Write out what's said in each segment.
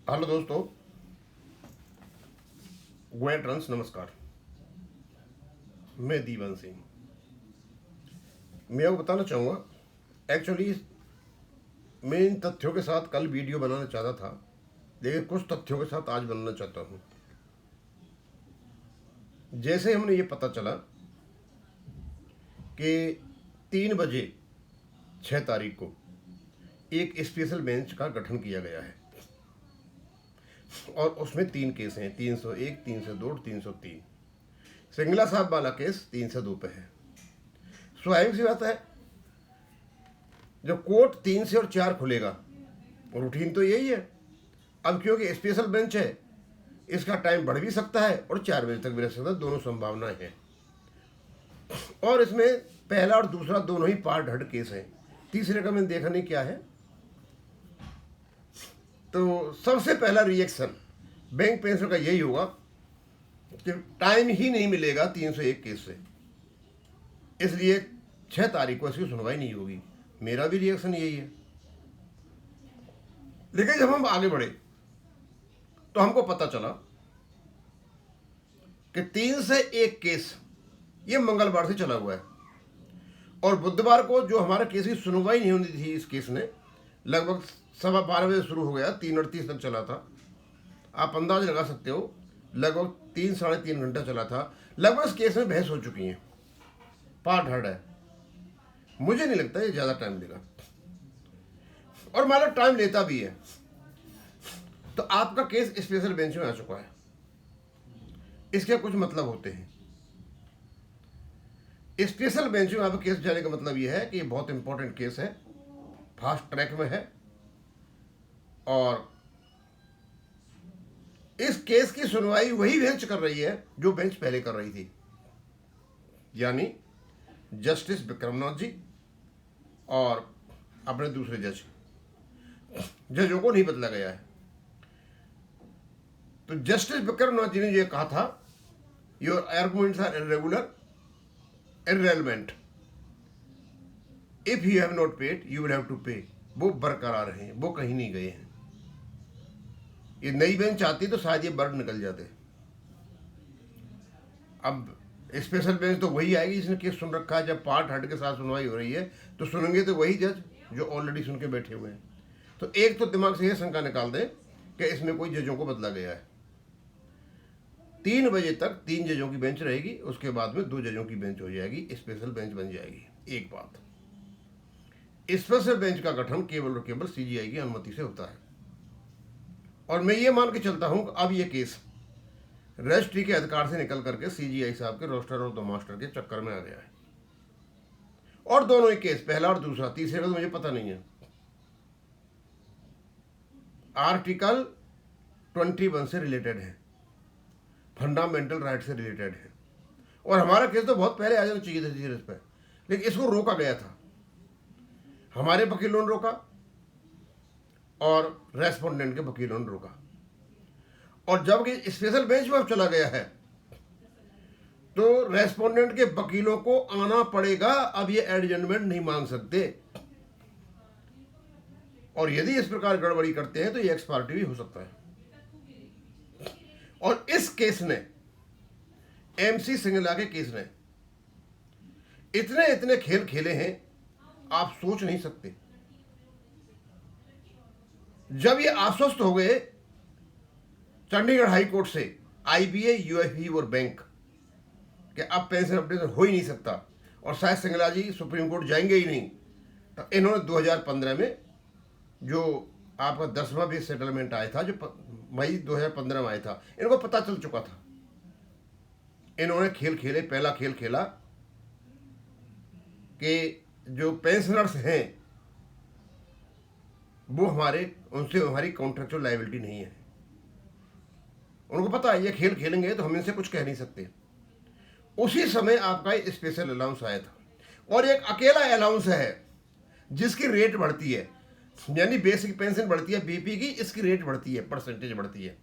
Hello दोस्तों, गोया trans नमस्कार। मैं दीवान सिंह। मैं आपको बताना चाहूँगा, एक्चुअली मैं इन तथ्यों के साथ कल वीडियो बनाना चाहता था, लेकिन कुछ तथ्यों के साथ आज बनाना चाहता हूँ। जैसे हमने ये पता चला कि 3 बजे 6 तारीख को एक स्पेशल बेंच का गठन किया गया है और उसमें 3 केस हैं, 301, 302 और 303। सिंगला साहब वाला केस 302 पे है। स्वाभाविक सी बात है, जब कोर्ट 3 से और 4 खुलेगा, रूटीन तो यही है। अब क्योंकि स्पेशल बेंच है, इसका टाइम बढ़ भी सकता है और 4 बजे तक भी रह सकता है, दोनों संभावनाएं हैं। और इसमें पहला और दूसरा दोनों ही पार्ट हर्ड केस हैं। तीसरे का मैंने देखा नहीं क्या है। तो सबसे पहला रिएक्शन बैंक पेंशन का यही होगा कि टाइम ही नहीं मिलेगा 301 केस से, इसलिए 6 तारीख को इसकी सुनवाई नहीं होगी। मेरा भी रिएक्शन यही है। लेकिन जब हम आगे बढ़े तो हमको पता चला कि 3 से 1 केस ये मंगलवार से चला हुआ है और बुधवार को जो हमारा केस की सुनवाई नहीं होनी थी, इस केस ने लगभग 12:15 बजे शुरू हो गया, 3:38 तक चला था। आप अंदाज लगा सकते हो, लगभग 3 साढ़े 3 घंटा चला था। लगभग इस केस में बहस हो चुकी है, पार्ट हर्ड है। मुझे नहीं लगता ये ज़्यादा टाइम लेगा और माला टाइम लेता भी है। तो आपका केस स्पेशल बेंच में आ चुका है। इसके कुछ मतलब होते हैं। स्पेशल बेंच में आपका केस जाने का मतलब यह है कि ये बहुत इंपॉर्टेंट केस है, फास्ट ट्रैक में है और इस केस की सुनवाई वही बेंच कर रही है जो बेंच पहले कर रही थी, यानी जस्टिस विक्रमनाथ जी और अपने दूसरे जजों को नहीं बदला गया है। तो जस्टिस विक्रमनाथ जी ने यह कहा था, your arguments are irregular, irrelevant, if you have not paid you will have to pay. वो बरकरार हैं, वो कहीं नहीं गए हैं। ये नई बेंच आती तो शायद ये बर्ड निकल जाते। अब स्पेशल बेंच तो वही आएगी जिसने केस सुन रखा है। जब पार्ट हर्ड के साथ सुनवाई हो रही है तो सुनेंगे तो वही जज जो ऑलरेडी सुन के बैठे हुए हैं। तो एक तो दिमाग से यह शंका निकाल दें कि इसमें कोई जजों को बदला गया है। 3 बजे तक 3 जजों की बेंच रहेगी, उसके बाद में 2 जजों की बेंच हो जाएगी, स्पेशल बेंच बन जाएगी। एक बात, स्पेशल बेंच का गठन केवल और केवल सीजीआई की अनुमति से होता है और मैं ये मान के चलता हूं कि अब ये केस रजिस्ट्री के अधिकार से निकल करके सीजीआई साहब के रोस्टर और द मास्टर के चक्कर में आ गया है। और दोनों ही केस, पहला और दूसरा, तीसरे का तो मुझे पता नहीं है, आर्टिकल 21 से रिलेटेड है, फंडामेंटल राइट से रिलेटेड है। और हमारा केस तो बहुत पहले आ जाना चाहिए था सीरीज पे, लेकिन इसको रोका गया था। हमारे वकीलों ने रोका और रेस्पोंडेंट के वकीलों ने रोका। और जब कि स्पेशल बेंच में अब चला गया है तो रेस्पोंडेंट के वकीलों को आना पड़ेगा। अब ये एडजमेंट नहीं मांग सकते और यदि इस प्रकार गड़बड़ी करते हैं तो ये एक्स पार्टी भी हो सकता है। और इस केस ने, एमसी सिंगला के केस ने इतने इतने खेल खेले हैं, आप सोच नहीं सकते। जब ये आश्वस्त हो गए चंडीगढ़ हाई कोर्ट से, आईबीए, यूएफई और बैंक, कि अब पेंशन अपडेशन हो ही नहीं सकता और शायद सिंगला जी सुप्रीम कोर्ट जाएंगे ही नहीं, तो इन्होंने 2015 में जो आपका 10वां भी सेटलमेंट आया था, जो मई 2015 में आया था, इनको पता चल चुका था। इन्होंने खेल खेले, पहला खेल खेला कि जो पेंशनर्स हैं वो उनसे हमारी कॉन्ट्रेक्चुअल लायबिलिटी नहीं है। उनको पता है ये खेल खेलेंगे तो हम इनसे कुछ कह नहीं सकते। उसी समय आपका स्पेशल अलाउंस आया था और एक अकेला अलाउंस है जिसकी रेट बढ़ती है, यानी बेसिक पेंशन बढ़ती है बीपी की, इसकी रेट बढ़ती है, परसेंटेज बढ़ती है।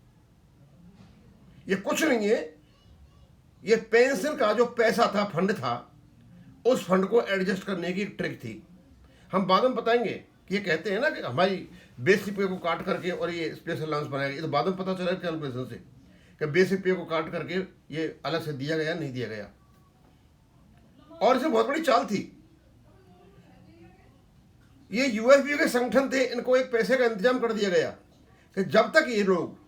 ये कुछ नहीं है, ये पेंशन का जो पैसा था, फंड था, उस फंड को एडजस्ट करने की ट्रिक थी। हम बाद में बताएंगे कि ये कहते हैं ना कि हमारी बेसिक पे को काट करके और ये स्पेशल अलाउंस बनाया, ये तो बाद में पता चला कैलकुलेशन से कि बेसिक पे को काट करके ये अलग से दिया गया नहीं दिया गया। और इसमें बहुत बड़ी चाल थी। ये यूएफबी के संगठन थे, इनको एक पैसे का इंतजाम कर दिया गया कि जब तक ये लोग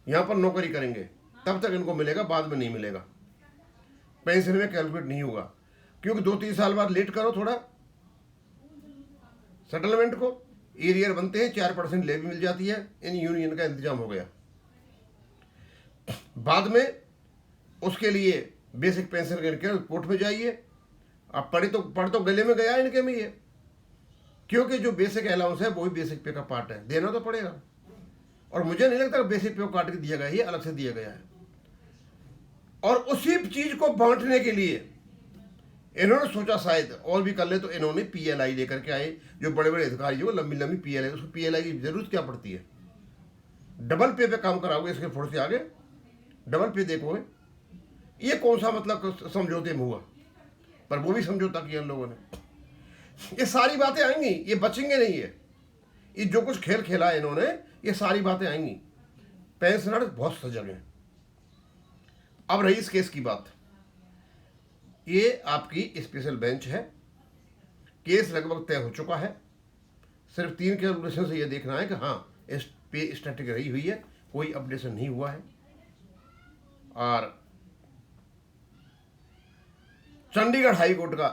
यहां पर नौकरी करेंगे तब तक इनको मिलेगा, बाद में नहीं मिलेगा, पेंशन में कैलकुलेट नहीं होगा, क्योंकि 2-3 साल बाद लेट करो थोड़ा सेटलमेंट को, एरियर बनते हैं, 4% लेवी मिल जाती है, इन यूनियन का इंतजाम हो गया। बाद में उसके लिए बेसिक पेंशन के कोर्ट में जाइए, आप पढ़ तो गले में गया इनके में ये, क्योंकि जो बेसिक अलाउंस है वो भी बेसिक पे का पार्ट है, देना तो पड़ेगा। और मुझे नहीं लगता बेसिक पे को काट के दिया गया है, ये अलग से दिया गया है। और उसी चीज को बांटने के लिए इन्होंने सोचा शायद और भी कर ले, तो इन्होंने पीएलआई लेकर के आए, जो बड़े बड़े अधिकारी जो लंबी लंबी पीएलआई, उसको पीएलआई की जरूरत क्या पड़ती है? डबल पे काम कराओगे, इसके थोड़े से आगे डबल पे देखोगे, ये कौन सा मतलब समझौते में हुआ? पर वो भी समझौता किया इन लोगों ने। ये सारी बातें आएंगी, ये बचेंगे नहीं, ये जो कुछ खेल खेला है इन्होंने, ये सारी बातें आएंगी। पेंशनर बहुत सजग हैं। अब रही इस केस की बात, ये आपकी स्पेशल बेंच है, केस लगभग तय हो चुका है, सिर्फ 3 कैलकुलेशन से ये देखना है कि हाँ इस पे स्टैटिक रही हुई है, कोई अपडेशन नहीं हुआ है। और चंडीगढ़ हाई कोर्ट का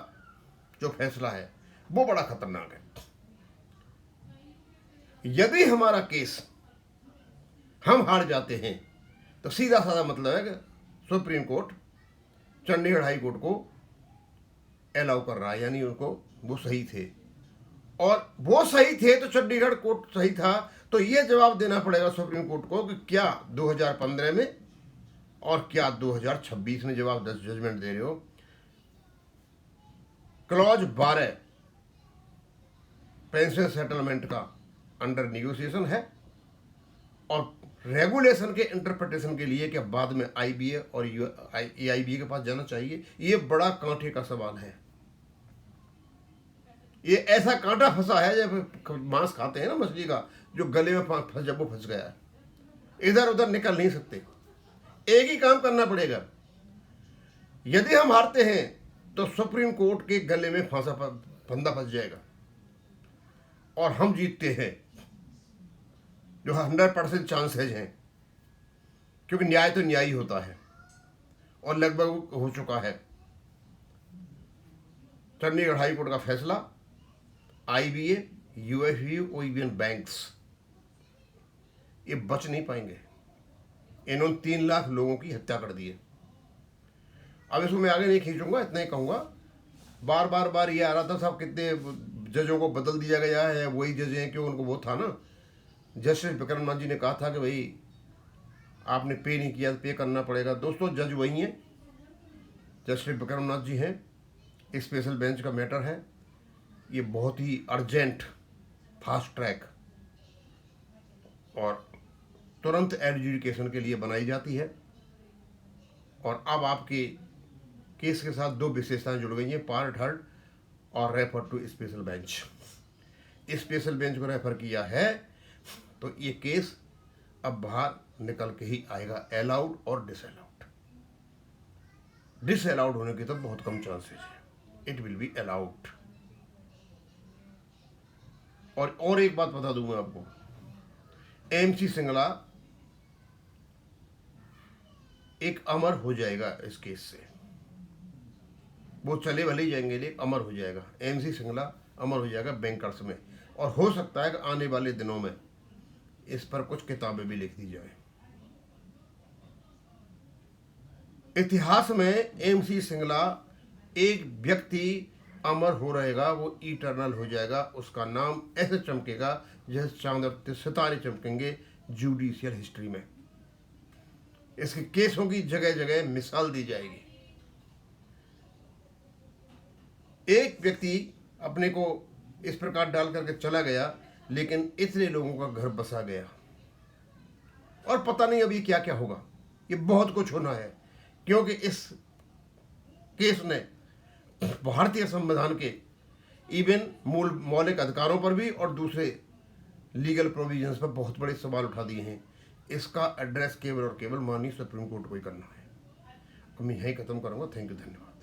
जो फैसला है वो बड़ा खतरनाक है। यदि हमारा केस हम हार जाते हैं तो सीधा साधा मतलब है कि supreme court Chandigarh high court को अलाउ कर रहा है, यानी उनको वो सही थे, और वो सही थे तो चंडीगढ़ कोर्ट सही था, तो ये जवाब देना पड़ेगा सुप्रीम कोर्ट को कि क्या 2015 में और क्या 2026 में जवाब जजमेंट दे रहे हो। क्लॉज 12 पेंशन सेटलमेंट का अंडर निगोशिएशन है, और रेगुलेशन के इंटरप्रिटेशन के लिए क्या बाद में आईबीए और एआईबीए के पास जाना चाहिए, ये बड़ा कांटे का सवाल है। ये ऐसा कांटा फंसा है जब मांस खाते हैं ना मछली का, जो गले में फंस, जब वो फंस गया है, इधर उधर निकल नहीं सकते। एक ही काम करना पड़ेगा, यदि हम हारते हैं तो सुप्रीम कोर्ट के गले में फंदा फंस जाएगा, और हम जीतते हैं जो 100% चांसेज हैं, क्योंकि न्याय तो न्याय ही होता है, और लगभग हो चुका है। चंडीगढ़ हाई कोर्ट का फैसला, आईबीए, यूएफबी, ओईबीएन बैंक्स ये बच नहीं पाएंगे। इन्होंने 3 लाख लोगों की हत्या कर दी है। अब इसको मैं आगे नहीं खींचूंगा, इतना ही कहूंगा। बार ये आ रहा था साहब कितने जजों को बदल दिया गया है, वही जज हैं, क्यों उनको वो था ना, जस्टिस विक्रमनाथ जी ने कहा था कि भाई आपने पे नहीं किया तो पे करना पड़ेगा। दोस्तों जज वही हैं, जस्टिस विक्रमनाथ जी हैं। स्पेशल बेंच का मैटर है, ये बहुत ही अर्जेंट, फास्ट ट्रैक और तुरंत एडजुडिकेशन के लिए बनाई जाती है। और अब आपके केस के साथ 2 विशेषताएं जुड़ गई हैं, पार्ट हर्ड और refer to special bench. Special bench को रेफर किया है तो ये केस अब बाहर निकल के ही आएगा, अलाउड और डिसअलाउड। डिसअलाउड होने के तो बहुत कम चांसेस है, इट विल बी अलाउड। और एक बात बता दूंगा आपको, एमसी सिंगला एक अमर हो जाएगा इस केस से, वो चले भले ही जाएंगे लेकिन अमर हो जाएगा। एमसी सिंगला अमर हो जाएगा बैंकर्स में, और हो सकता है कि आने वाले दिनों में इस पर कुछ किताबें भी लिख दी जाए। इतिहास में एमसी सिंगला एक व्यक्ति अमर हो रहेगा, वो इटर्नल हो जाएगा, उसका नाम ऐसे चमकेगा जैसे चांद और सितारे चमकेंगे जुडिशियल हिस्ट्री में। इसके केसों की जगह जगह मिसाल दी जाएगी। एक व्यक्ति अपने को इस प्रकार डाल करके चला गया, लेकिन इतने लोगों का घर बसा गया, और पता नहीं अभी क्या क्या होगा। ये बहुत कुछ होना है, क्योंकि इस केस ने भारतीय संविधान के इवन मूल मौलिक अधिकारों पर भी और दूसरे लीगल प्रोविजंस पर बहुत बड़े सवाल उठा दिए हैं। इसका एड्रेस केवल और केवल माननीय सुप्रीम कोर्ट को ही करना है। मैं यहीं खत्म करूँगा। थैंक यू, धन्यवाद।